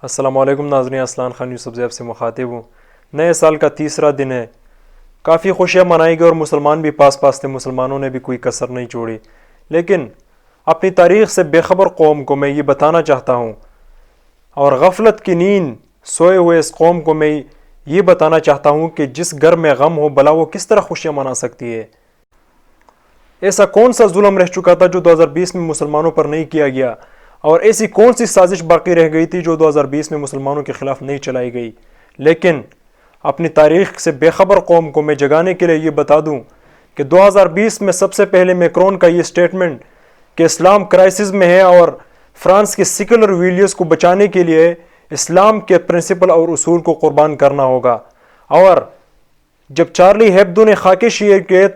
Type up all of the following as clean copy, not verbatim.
السلام علیکم ناظرین، اسلان خان یوسف زیب سے مخاطب ہوں۔ نئے سال کا تیسرا دن ہے، کافی خوشیاں منائی گئی اور مسلمان بھی پاس تھے، مسلمانوں نے بھی کوئی کسر نہیں چھوڑی۔ لیکن اپنی تاریخ سے بے خبر قوم کو میں یہ بتانا چاہتا ہوں، اور غفلت کی نیند سوئے ہوئے اس قوم کو میں یہ بتانا چاہتا ہوں کہ جس گھر میں غم ہو بلا وہ کس طرح خوشیاں منا سکتی ہے۔ ایسا کون سا ظلم رہ چکا تھا جو 2020 میں مسلمانوں پر نہیں کیا گیا، اور ایسی کون سی سازش باقی رہ گئی تھی جو 2020 میں مسلمانوں کے خلاف نہیں چلائی گئی۔ لیکن اپنی تاریخ سے بے خبر قوم کو میں جگانے کے لیے یہ بتا دوں کہ 2020 میں سب سے پہلے میکرون کا یہ سٹیٹمنٹ کہ اسلام کرائسس میں ہے اور فرانس کے سیکولر ویلیوز کو بچانے کے لیے اسلام کے پرنسپل اور اصول کو قربان کرنا ہوگا۔ اور جب چارلی ہیبدو نے خاکے شیعہ کیے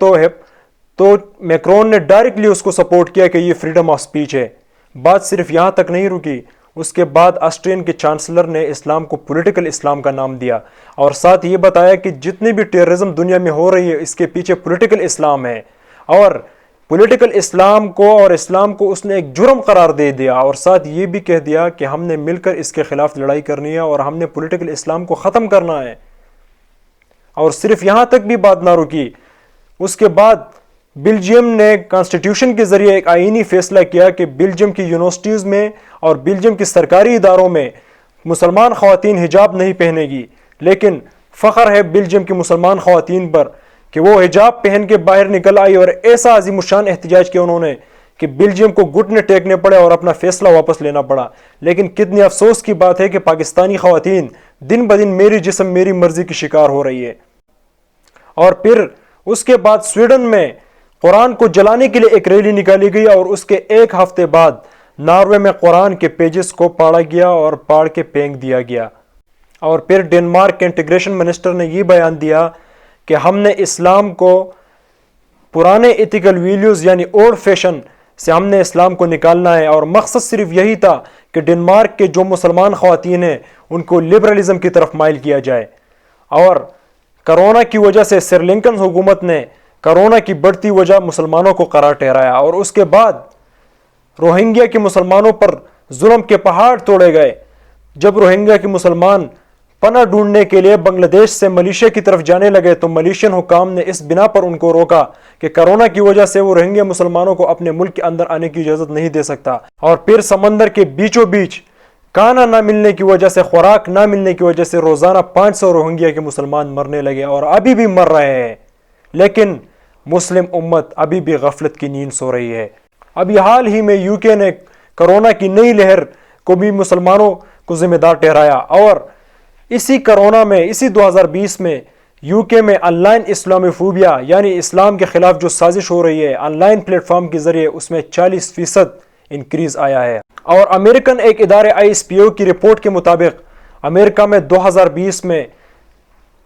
تو میکرون نے ڈائریکٹلی اس کو سپورٹ کیا کہ یہ فریڈم آف سپیچ ہے۔ بات صرف یہاں تک نہیں رکی، اس کے بعد آسٹرین کے چانسلر نے اسلام کو پولیٹیکل اسلام کا نام دیا، اور ساتھ یہ بتایا کہ جتنی بھی ٹیررزم دنیا میں ہو رہی ہے اس کے پیچھے پولیٹیکل اسلام ہے، اور پولیٹیکل اسلام کو اس نے ایک جرم قرار دے دیا، اور ساتھ یہ بھی کہہ دیا کہ ہم نے مل کر اس کے خلاف لڑائی کرنی ہے اور ہم نے پولیٹیکل اسلام کو ختم کرنا ہے۔ اور صرف یہاں تک بھی بات نہ رکی، اس کے بعد بیلجیم نے کانسٹیٹیوشن کے ذریعے ایک آئینی فیصلہ کیا کہ بیلجیم کی یونیورسٹیز میں اور بیلجیم کی سرکاری اداروں میں مسلمان خواتین حجاب نہیں پہنے گی۔ لیکن فخر ہے بیلجیم کی مسلمان خواتین پر کہ وہ حجاب پہن کے باہر نکل آئی، اور ایسا عظیم الشان احتجاج کیا انہوں نے کہ بیلجیم کو گھٹنے ٹیکنے پڑے اور اپنا فیصلہ واپس لینا پڑا۔ لیکن کتنی افسوس کی بات ہے کہ پاکستانی خواتین دن بدن میری جسم میری مرضی کی شکار ہو رہی ہے۔ اور پھر اس کے بعد سویڈن میں قرآن کو جلانے کے لیے ایک ریلی نکالی گئی، اور اس کے ایک ہفتے بعد ناروے میں قرآن کے پیجز کو پاڑا گیا اور پاڑ کے پھینک دیا گیا۔ اور پھر ڈنمارک کے انٹیگریشن منسٹر نے یہ بیان دیا کہ ہم نے اسلام کو پرانے ایتھیکل ویلیوز یعنی اولڈ فیشن سے ہم نے اسلام کو نکالنا ہے، اور مقصد صرف یہی تھا کہ ڈنمارک کے جو مسلمان خواتین ہیں ان کو لبرلزم کی طرف مائل کیا جائے۔ اور کرونا کی وجہ سے سری لنکن حکومت نے کرونا کی بڑھتی وجہ مسلمانوں کو قرار ٹھہرایا، اور اس کے بعد روہنگیا کے مسلمانوں پر ظلم کے پہاڑ توڑے گئے۔ جب روہنگیا کے مسلمان پناہ ڈھونڈنے کے لیے بنگلہ دیش سے ملیشیا کی طرف جانے لگے تو ملیشین حکام نے اس بنا پر ان کو روکا کہ کرونا کی وجہ سے وہ روہنگیا مسلمانوں کو اپنے ملک کے اندر آنے کی اجازت نہیں دے سکتا۔ اور پھر سمندر کے بیچوں بیچ کھانا نہ ملنے کی وجہ سے، خوراک نہ ملنے کی وجہ سے روزانہ 500 روہنگیا کے مسلمان مرنے لگے، اور ابھی بھی مر رہے ہیں۔ لیکن مسلم امت ابھی بھی غفلت کی نیند سو رہی ہے۔ ابھی حال ہی میں یو کے نے کرونا کی نئی لہر کو بھی مسلمانوں کو ذمہ دار ٹھہرایا، اور اسی کرونا میں، اسی 2020 میں یو کے میں آن لائن اسلامی فوبیا یعنی اسلام کے خلاف جو سازش ہو رہی ہے آن لائن پلیٹ فارم کے ذریعے، اس میں 40% انکریز آیا ہے۔ اور امریکن ایک ادارے ISPO کی رپورٹ کے مطابق امریکہ میں 2020 میں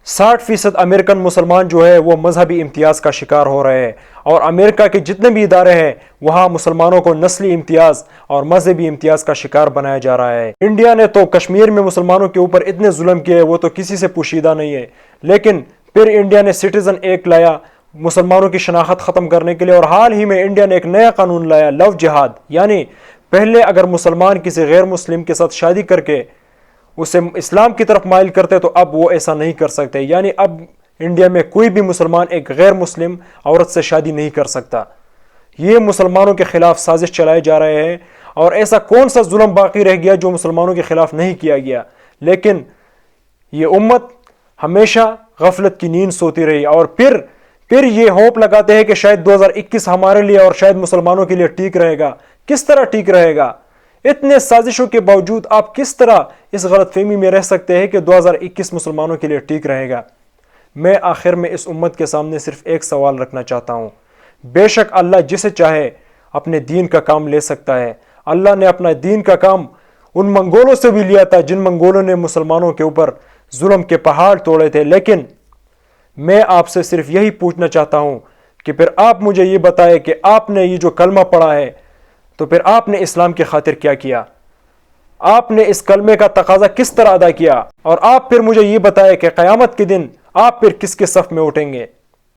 60% امریکن مسلمان جو ہے وہ مذہبی امتیاز کا شکار ہو رہے ہیں، اور امریکہ کے جتنے بھی ادارے ہیں وہاں مسلمانوں کو نسلی امتیاز اور مذہبی امتیاز کا شکار بنایا جا رہا ہے۔ انڈیا نے تو کشمیر میں مسلمانوں کے اوپر اتنے ظلم کیے وہ تو کسی سے پوشیدہ نہیں ہے، لیکن پھر انڈیا نے سٹیزن ایکٹ لایا مسلمانوں کی شناخت ختم کرنے کے لیے، اور حال ہی میں انڈیا نے ایک نیا قانون لایا، لو جہاد، یعنی پہلے اگر مسلمان کسی غیر مسلم کے ساتھ شادی کر کے اسے اسلام کی طرف مائل کرتے تو اب وہ ایسا نہیں کر سکتے، یعنی اب انڈیا میں کوئی بھی مسلمان ایک غیر مسلم عورت سے شادی نہیں کر سکتا۔ یہ مسلمانوں کے خلاف سازش چلائے جا رہے ہیں، اور ایسا کون سا ظلم باقی رہ گیا جو مسلمانوں کے خلاف نہیں کیا گیا؟ لیکن یہ امت ہمیشہ غفلت کی نیند سوتی رہی، اور پھر یہ ہوپ لگاتے ہیں کہ شاید 2021 ہمارے لیے اور شاید مسلمانوں کے لیے ٹھیک رہے گا۔ کس طرح ٹھیک رہے گا؟ اتنے سازشوں کے باوجود آپ کس طرح اس غلط فہمی میں رہ سکتے ہیں کہ 2021 مسلمانوں کے لیے ٹھیک رہے گا؟ میں آخر میں اس امت کے سامنے صرف ایک سوال رکھنا چاہتا ہوں۔ بے شک اللہ جسے چاہے اپنے دین کا کام لے سکتا ہے۔ اللہ نے اپنا دین کا کام ان منگولوں سے بھی لیا تھا جن منگولوں نے مسلمانوں کے اوپر ظلم کے پہاڑ توڑے تھے، لیکن میں آپ سے صرف یہی پوچھنا چاہتا ہوں کہ پھر آپ مجھے یہ بتائے کہ آپ نے یہ جو کلمہ پڑھا ہے تو پھر آپ نے اسلام کی خاطر کیا کیا؟ آپ نے اس کلمے کا تقاضا کس طرح ادا کیا؟ اور آپ پھر مجھے یہ بتائے کہ قیامت کے دن آپ پھر کس کے صف میں اٹھیں گے؟